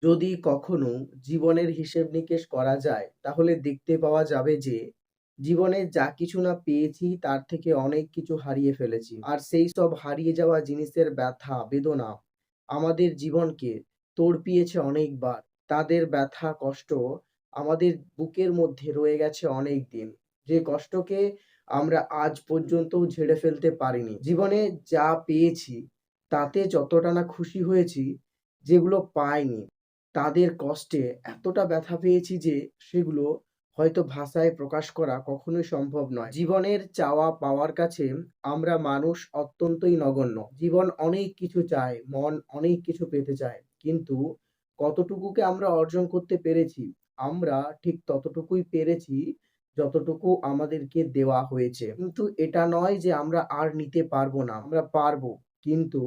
যদি কখনো জীবনের হিসেব নিকেশ করা যায়, তাহলে দেখতে পাওয়া যাবে যে জীবনে যা কিছু না পেয়েছি তার থেকে অনেক কিছু হারিয়ে ফেলেছি। আর সেই সব হারিয়ে যাওয়া জিনিসের ব্যথা, বেদনা আমাদের জীবনকে তড়পিয়েছে অনেকবার। তাদের ব্যথা, কষ্ট আমাদের বুকের মধ্যে রয়ে গেছে অনেক দিন। যে কষ্টকে আমরা আজ পর্যন্তও ঝেড়ে ফেলতে পারিনি। জীবনে যা পেয়েছি তাতে যতটা না খুশি হয়েছি, যেগুলো পাইনি তাদের কষ্টে এতটা ব্যথা পেয়েছি যে সেগুলো হয়তো ভাষায় প্রকাশ করা কখনোই সম্ভব নয়। জীবনের চাওয়া পাওয়ার কাছে আমরা মানুষ অত্যন্তই নগণ্য। জীবন অনেক কিছু চায়, মন অনেক কিছু পেতে চায়। কিন্তু কতটুকুকে আমরা অর্জন করতে পেরেছি? আমরা ঠিক ততটুকুই পেরেছি যতটুকু আমাদেরকে দেওয়া হয়েছে। কিন্তু এটা নয় যে আমরা আর নিতে পারবো না। আমরা পারবো। কিন্তু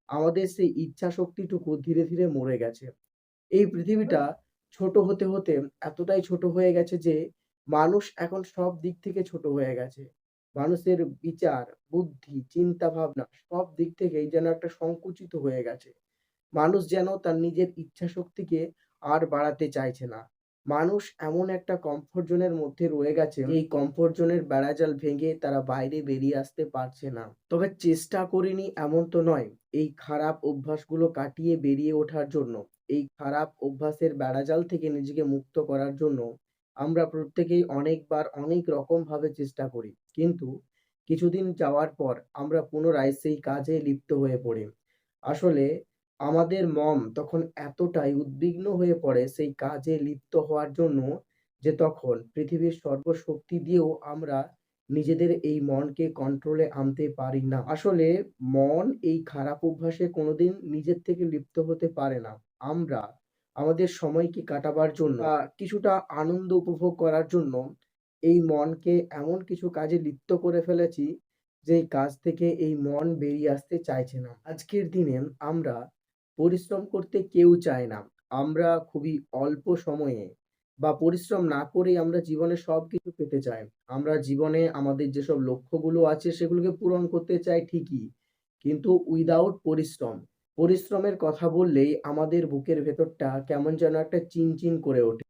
আমাদের সেই ইচ্ছা শক্তিটুকু ধীরে, ধীরে মরে গেছে। এই পৃথিবীটা ছোট হতে, হতে এতটাই ছোট হয়ে গেছে যে মানুষ এখন সব দিক থেকে ছোট হয়ে গেছে। মানুষের বিচার, বুদ্ধি, চিন্তা ভাবনা সব দিক থেকেই যেন একটা সংকুচিত হয়ে গেছে। মানুষ যেন তার নিজের ইচ্ছাশক্তিকে আর বাড়াতে চাইছে না। মানুষ এমন একটা কমফোর্ট জোনের মধ্যে রয়ে গেছে, এই কমফোর্ট জোনের বেড়াজাল ভেঙে তারা বাইরে বেরিয়ে আসতে পারছে না। তবে চেষ্টা করিনি এমন তো নয়। এই খারাপ অভ্যাসগুলো কাটিয়ে বেরিয়ে ওঠার জন্য, এই খারাপ অভ্যাসের বেড়াজাল থেকে নিজেকে মুক্ত করার জন্য আমরা প্রত্যেকেই অনেকবার অনেক রকমভাবে চেষ্টা করি। কিন্তু কিছুদিন যাওয়ার পর আমরা পুনরায় সেই কাজে লিপ্ত হয়ে পড়ি। আসলে আমাদের মন তখন এতটাই উদ্বিগ্ন হয়ে পড়ে সেই কাজে লিপ্ত হওয়ার জন্য যে তখন পৃথিবীর সর্বশক্তি দিয়েও আমরা নিজেদের এই মনকে কন্ট্রোলে আনতে পারি না। আসলে মন এই খারাপ অভ্যাসে কোনোদিন নিজের থেকে লিপ্ত হতে পারে না। আমরা আমাদের সময়কে কাটাবার জন্য কিছুটা আনন্দ উপভোগ করার জন্য এই মনকে এমন কিছু কাজে লিপ্ত করে ফেলেছি যেই কাজ থেকে এই মন বেরিয়ে আসতে চাইছে না। আজকের দিনে আমরা পরিশ্রম করতে কেউ চায় না। আমরা খুবই অল্প সময়ে বা পরিশ্রম না করেই আমরা জীবনে সবকিছু পেতে চাই। আমরা জীবনে আমাদের যেসব লক্ষ্যগুলো আছে সেগুলোকে পূরণ করতে চাই ঠিকই। কিন্তু উইথআউট পরিশ্রম, পরিশ্রমের কথা বললেই আমাদের বুকের ভেতরটা কেমন যেন একটা চিনচিন করে ওঠে।